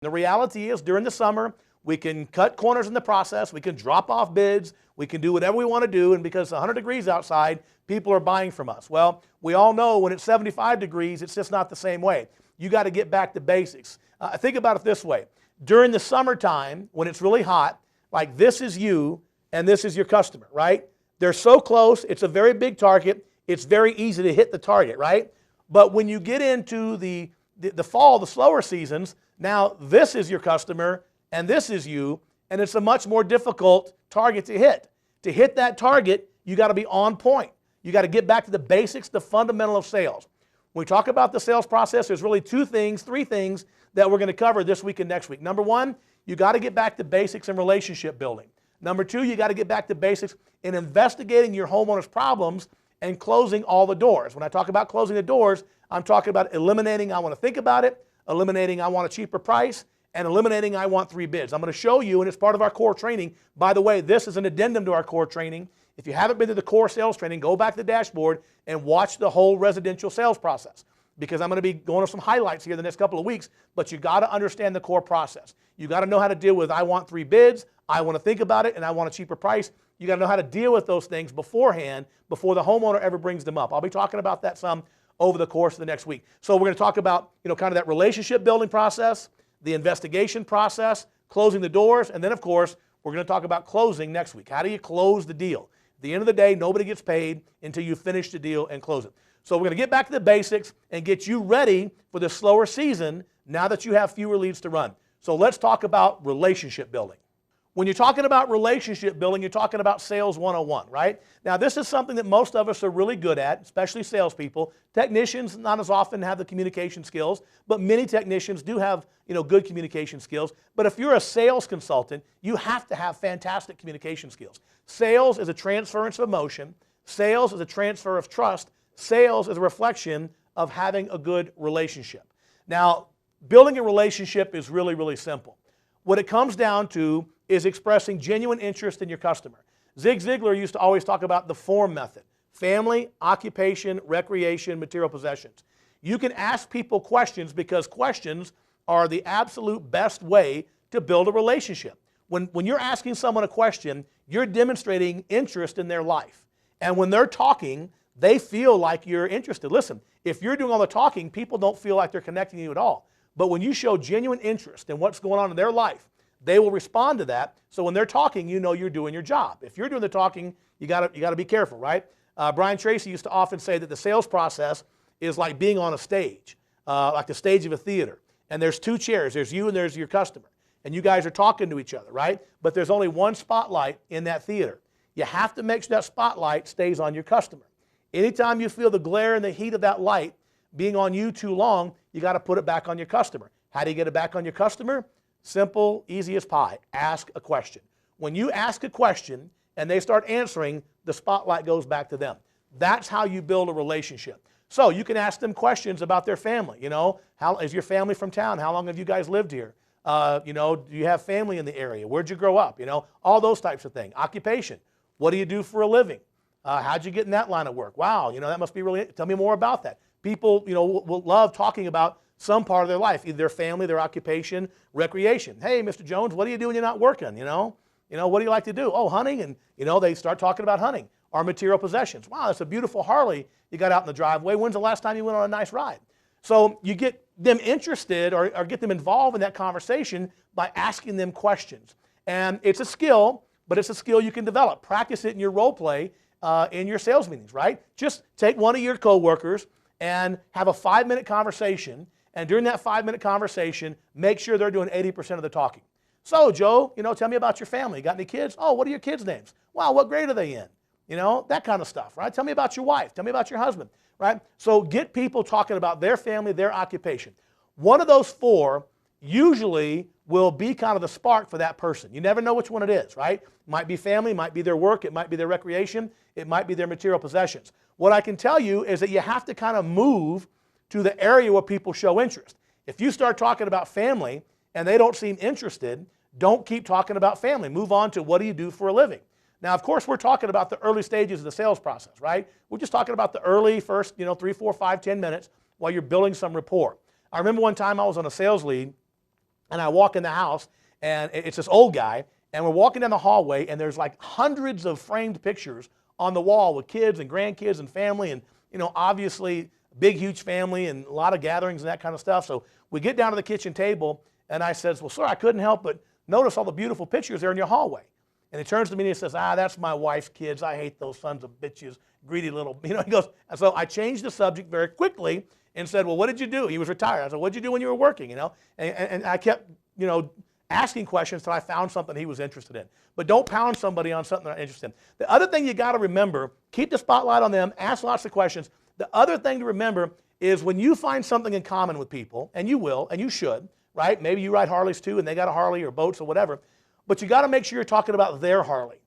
The reality is during the summer, we can cut corners in the process, we can drop off bids, we can do whatever we want to do, and because it's 100 degrees outside, people are buying from us. Well, we all know when it's 75 degrees, it's just not the same way. You got to get back to basics. Think about it this way. During the summertime, when it's really hot, like this is you and this is your customer, right? They're so close, it's a very big target, it's very easy to hit the target, right? But when you get into the fall, the slower seasons, now this is your customer and this is you, and it's a much more difficult target to hit. To hit that target, you got to be on point. You got to get back to the basics, the fundamental of sales. When we talk about the sales process, there's really three things that we're going to cover this week and next week. Number one, you got to get back to basics in relationship building. Number two, you got to get back to basics in investigating your homeowner's problems and closing all the doors. When I talk about closing the doors, I'm talking about eliminating I want to think about it, eliminating I want a cheaper price, and eliminating I want 3 bids. I'm going to show you, and it's part of our core training. By the way, this is an addendum to our core training. If you haven't been to the core sales training, go back to the dashboard and watch the whole residential sales process, because I'm going to be going over some highlights here the next couple of weeks, but you got to understand the core process. You got to know how to deal with I want 3 bids, I want to think about it, and I want a cheaper price. You got to know how to deal with those things beforehand, before the homeowner ever brings them up. I'll be talking about that some over the course of the next week. So we're going to talk about, kind of that relationship building process, the investigation process, closing the doors, and then of course, we're going to talk about closing next week. How do you close the deal? At the end of the day, nobody gets paid until you finish the deal and close it. So we're going to get back to the basics and get you ready for the slower season now that you have fewer leads to run. So let's talk about relationship building. When you're talking about relationship building, you're talking about sales 101, right? Now, this is something that most of us are really good at, especially salespeople. Technicians not as often have the communication skills, but many technicians do have, good communication skills. But if you're a sales consultant, you have to have fantastic communication skills. Sales is a transference of emotion. Sales is a transfer of trust. Sales is a reflection of having a good relationship. Now, building a relationship is really, really simple. What it comes down to is expressing genuine interest in your customer. Zig Ziglar used to always talk about the FORM method: family, occupation, recreation, material possessions. You can ask people questions because questions are the absolute best way to build a relationship. When you're asking someone a question, you're demonstrating interest in their life. And when they're talking, they feel like you're interested. Listen, if you're doing all the talking, people don't feel like they're connecting to you at all. But when you show genuine interest in what's going on in their life, they will respond to that. So when they're talking, you know you're doing your job. If you're doing the talking, you gotta be careful, right? Brian Tracy used to often say that the sales process is like being on a stage, like the stage of a theater. And there's 2 chairs. There's you and there's your customer. And you guys are talking to each other, right? But there's only one spotlight in that theater. You have to make sure that spotlight stays on your customer. Anytime you feel the glare and the heat of that light being on you too long, you got to put it back on your customer. How do you get it back on your customer? Simple, easy as pie. Ask a question. When you ask a question and they start answering, the spotlight goes back to them. That's how you build a relationship. So you can ask them questions about their family. How is your family from town? How long have you guys lived here? Do you have family in the area? Where'd you grow up? All those types of things. Occupation. What do you do for a living? How'd you get in that line of work? Wow, that must be really, tell me more about that. People, will love talking about some part of their life, either their family, their occupation, recreation. Hey, Mr. Jones, what do you do when you're not working? What do you like to do? Oh, hunting, and they start talking about hunting. Or material possessions. Wow, that's a beautiful Harley you got out in the driveway. When's the last time you went on a nice ride? So you get them interested or get them involved in that conversation by asking them questions. And it's a skill, but it's a skill you can develop. Practice it in your role play in your sales meetings, right? Just take one of your coworkers and have a 5-minute conversation. And during that 5-minute conversation, make sure they're doing 80% of the talking. So, Joe, tell me about your family. You got any kids? Oh, what are your kids' names? Wow, what grade are they in? That kind of stuff, right? Tell me about your wife. Tell me about your husband, right? So get people talking about their family, their occupation. One of those 4 usually will be kind of the spark for that person. You never know which one it is, right? Might be family, might be their work, it might be their recreation, it might be their material possessions. What I can tell you is that you have to kind of move to the area where people show interest. If you start talking about family and they don't seem interested, don't keep talking about family. Move on to what do you do for a living. Now, of course, we're talking about the early stages of the sales process, right? We're just talking about the early first, 3, 4, 5, 10 minutes while you're building some rapport. I remember one time I was on a sales lead and I walk in the house, and it's this old guy, and we're walking down the hallway, and there's like hundreds of framed pictures on the wall with kids and grandkids and family, and obviously big, huge family and a lot of gatherings and that kind of stuff. So we get down to the kitchen table, and I says, well, sir, I couldn't help but notice all the beautiful pictures there in your hallway. And he turns to me and he says, that's my wife's kids. I hate those sons of bitches, greedy little, he goes, and so I changed the subject very quickly and said, well, what did you do? He was retired. I said, what did you do when you were working, And I kept, asking questions until I found something he was interested in. But don't pound somebody on something they're not interested in. The other thing you got to remember, keep the spotlight on them, ask lots of questions. The other thing to remember is when you find something in common with people, and you will, and you should, right? Maybe you ride Harleys too, and they got a Harley or boats or whatever, but you got to make sure you're talking about their Harley,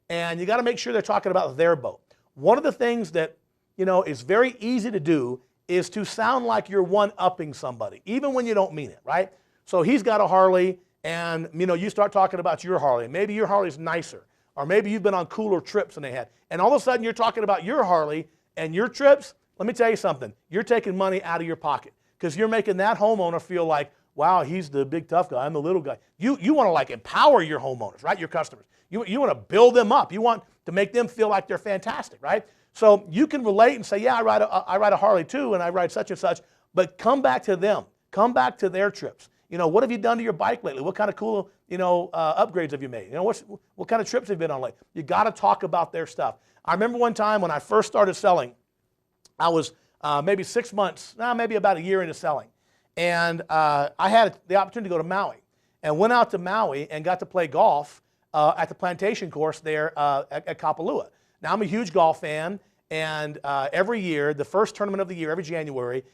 and you got to make sure they're talking about their boat. One of the things that, is very easy to do is to sound like you're one-upping somebody, even when you don't mean it, right? So he's got a Harley, and you start talking about your Harley. Maybe your Harley's nicer, or maybe you've been on cooler trips than they had. And all of a sudden you're talking about your Harley and your trips. Let me tell you something. You're taking money out of your pocket because you're making that homeowner feel like, wow, he's the big tough guy, I'm the little guy. You want to like empower your homeowners, right? Your customers. You want to build them up. You want to make them feel like they're fantastic, right? So you can relate and say, yeah, I ride a Harley too, and I ride such and such, but come back to them. Come back to their trips. What have you done to your bike lately? What kind of cool, upgrades have you made? What kind of trips have you been on lately? You got to talk about their stuff. I remember one time when I first started selling, I was maybe 6 months, maybe about a year into selling. And I had the opportunity to go to Maui and went out to Maui and got to play golf at the plantation course there at Kapalua. Now, I'm a huge golf fan, and every year, the first tournament of the year, every January,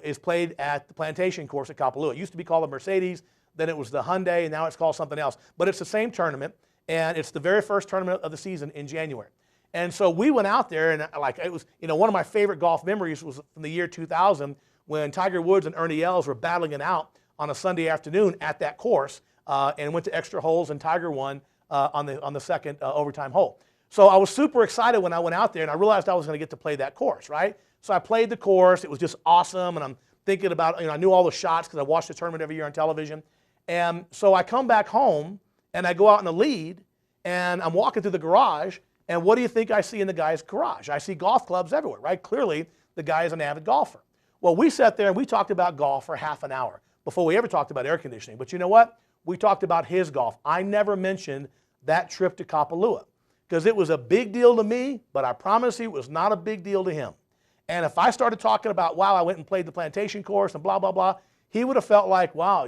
is played at the plantation course at Kapalua. It used to be called the Mercedes, then it was the Hyundai, and now it's called something else. But it's the same tournament, and it's the very first tournament of the season in January. And so we went out there, and it was, one of my favorite golf memories was from the year 2000 when Tiger Woods and Ernie Els were battling it out on a Sunday afternoon at that course, and went to extra holes, and Tiger won on the second overtime hole. So I was super excited when I went out there, and I realized I was going to get to play that course, right? So I played the course. It was just awesome, and I'm thinking about, I knew all the shots because I watched the tournament every year on television. And so I come back home, and I go out in the lead, and I'm walking through the garage, and what do you think I see in the guy's garage? I see golf clubs everywhere, right? Clearly, the guy is an avid golfer. Well, we sat there, and we talked about golf for half an hour before we ever talked about air conditioning. But you know what? We talked about his golf. I never mentioned that trip to Kapalua because it was a big deal to me, but I promise you it was not a big deal to him. And if I started talking about, wow, I went and played the plantation course and blah, blah, blah, he would have felt like, wow,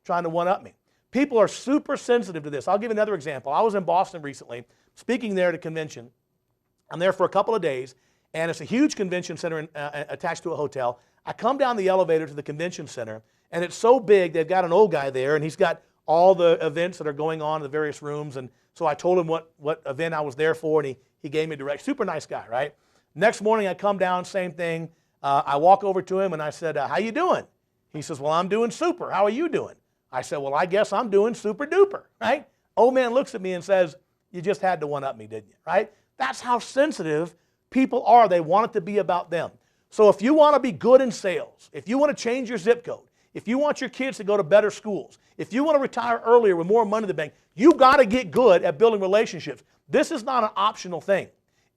trying to one-up me. People are super sensitive to this. I'll give you another example. I was in Boston recently, speaking there at a convention. I'm there for a couple of days, and it's a huge convention center attached to a hotel. I come down the elevator to the convention center, and it's so big, they've got an old guy there, and he's got all the events that are going on in the various rooms. And so I told him what event I was there for, and he gave me direct. Super nice guy, right? Next morning, I come down, same thing. I walk over to him, and I said, how you doing? He says, well, I'm doing super. How are you doing? I said, well, I guess I'm doing super duper, right? Old man looks at me and says, you just had to one-up me, didn't you, right? That's how sensitive people are. They want it to be about them. So if you want to be good in sales, if you want to change your zip code, if you want your kids to go to better schools, if you want to retire earlier with more money in the bank, you got to get good at building relationships. This is not an optional thing.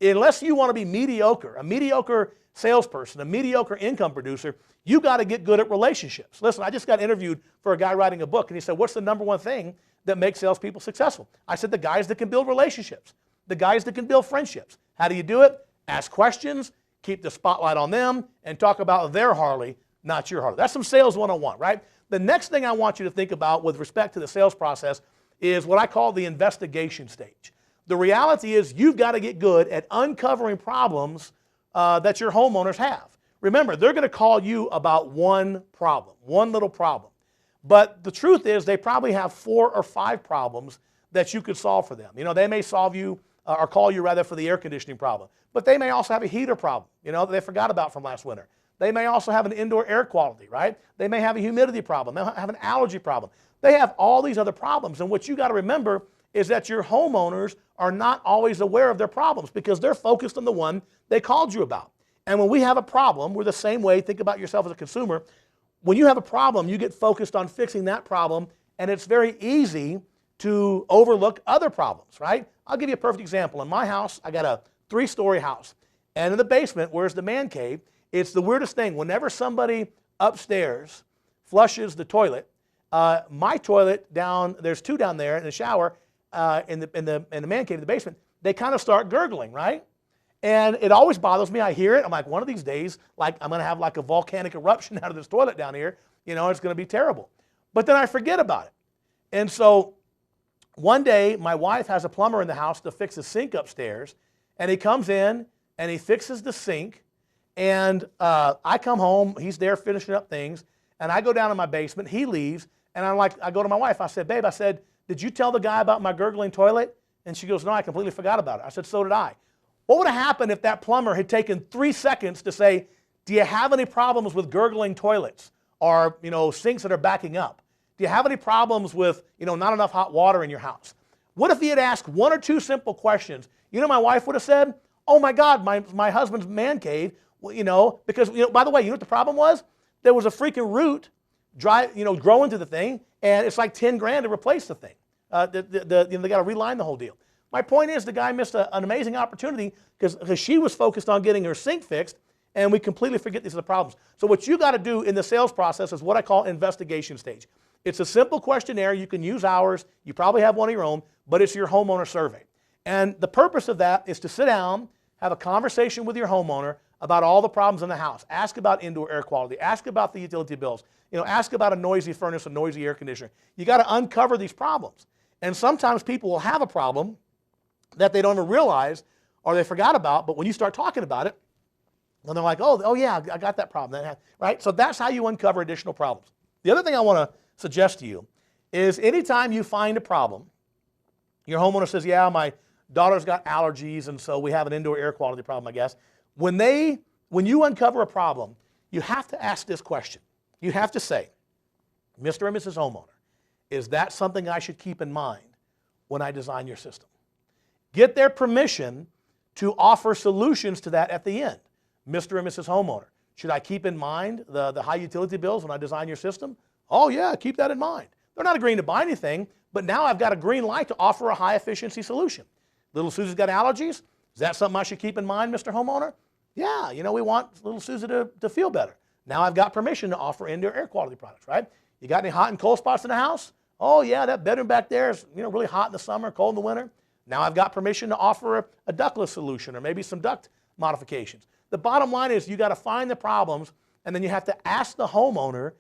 Unless you want to be mediocre, a mediocre salesperson, a mediocre income producer, you got to get good at relationships. Listen, I just got interviewed for a guy writing a book, and he said, what's the number one thing that makes salespeople successful? I said, the guys that can build relationships, the guys that can build friendships. How do you do it? Ask questions, keep the spotlight on them, and talk about their Harley, not your Harley. That's some sales 101, right? The next thing I want you to think about with respect to the sales process is what I call the investigation stage. The reality is you've got to get good at uncovering problems that your homeowners have. Remember, they're going to call you about one problem, one little problem. But the truth is they probably have 4 or 5 problems that you could solve for them. They may solve you or call you rather for the air conditioning problem. But they may also have a heater problem, that they forgot about from last winter. They may also have an indoor air quality, right? They may have a humidity problem. They have an allergy problem. They have all these other problems. And what you got to remember is that your homeowners are not always aware of their problems because they're focused on the one they called you about. And when we have a problem, we're the same way. Think about yourself as a consumer. when you have a problem, you get focused on fixing that problem, and it's very easy to overlook other problems, right? I'll give you a perfect example. In my house, I got a 3-story house. And in the basement, where's the man cave, it's the weirdest thing. Whenever somebody upstairs flushes the toilet, my toilet down, there's 2 down there in the shower, in the man cave, in the basement, they kind of start gurgling, right? And it always bothers me. I hear it. I'm like, one of these days, like I'm going to have like a volcanic eruption out of this toilet down here. You know, it's going to be terrible. But then I forget about it. And so one day, my wife has a plumber in the house to fix a sink upstairs. And he comes in and he fixes the sink. And I come home. He's there finishing up things. And I go down in my basement. He leaves. And I go to my wife. I said, babe, I said, did you tell the guy about my gurgling toilet? And she goes, no, I completely forgot about it. I said, so did I. What would have happened if that plumber had taken 3 seconds to say, do you have any problems with gurgling toilets or, sinks that are backing up? Do you have any problems with, not enough hot water in your house? What if he had asked 1 or 2 simple questions? My wife would have said, oh my God, my husband's man cave, because, by the way, what the problem was? There was a freaking root growing through the thing, and it's like 10 grand to replace the thing. They got to reline the whole deal. My point is the guy missed an amazing opportunity because she was focused on getting her sink fixed, and we completely forget these are the problems. So what you got to do in the sales process is what I call investigation stage. It's a simple questionnaire. You can use ours. You probably have one of your own, but it's your homeowner survey. And the purpose of that is to sit down, have a conversation with your homeowner about all the problems in the house. Ask about indoor air quality. Ask about the utility bills. Ask about a noisy furnace, a noisy air conditioner. You got to uncover these problems. And sometimes people will have a problem that they don't even realize or they forgot about, but when you start talking about it, then they're like, oh yeah, I got that problem, right? So that's how you uncover additional problems. The other thing I want to suggest to you is anytime you find a problem, your homeowner says, yeah, my daughter's got allergies, and so we have an indoor air quality problem, I guess. When you uncover a problem, you have to ask this question. You have to say, Mr. and Mrs. Homeowner, is that something I should keep in mind when I design your system? Get their permission to offer solutions to that at the end. Mr. and Mrs. Homeowner, should I keep in mind the high utility bills when I design your system? Oh yeah, keep that in mind. They're not agreeing to buy anything, but now I've got a green light to offer a high efficiency solution. Little Susie's got allergies. Is that something I should keep in mind, Mr. Homeowner? Yeah, we want little Susie to feel better. Now I've got permission to offer indoor air quality products, right? You got any hot and cold spots in the house? Oh yeah, that bedroom back there is really hot in the summer, cold in the winter. Now I've got permission to offer a ductless solution or maybe some duct modifications. The bottom line is you got to find the problems, and then you have to ask the homeowner,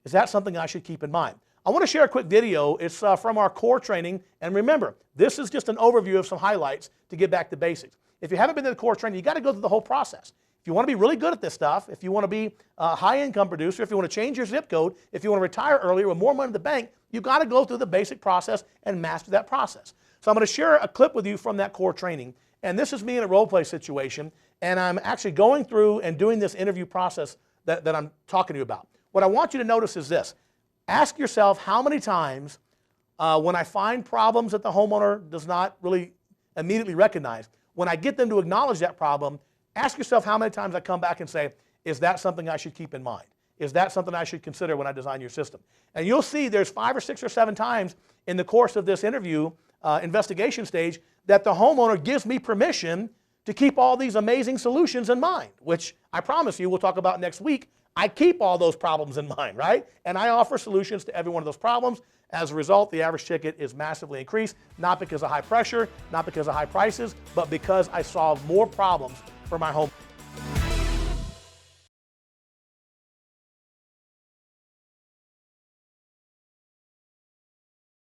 is that something I should keep in mind? I want to share a quick video. It's from our core training. And remember, this is just an overview of some highlights to get back to basics. If you haven't been to the core training, you got to go through the whole process. If you want to be really good at this stuff, if you want to be a high-income producer, if you want to change your zip code, if you want to retire earlier with more money in the bank, you've got to go through the basic process and master that process. So I'm going to share a clip with you from that core training. And this is me in a role play situation. And I'm actually going through and doing this interview process that I'm talking to you about. What I want you to notice is this. Ask yourself how many times when I find problems that the homeowner does not really immediately recognize, when I get them to acknowledge that problem, ask yourself how many times I come back and say, is that something I should keep in mind? Is that something I should consider when I design your system? And you'll see there's 5 or 6 or 7 times in the course of this interview investigation stage that the homeowner gives me permission to keep all these amazing solutions in mind, which I promise you we'll talk about next week. I keep all those problems in mind, right? And I offer solutions to every one of those problems. As a result, the average ticket is massively increased, not because of high pressure, not because of high prices, but because I solve more problems for my home.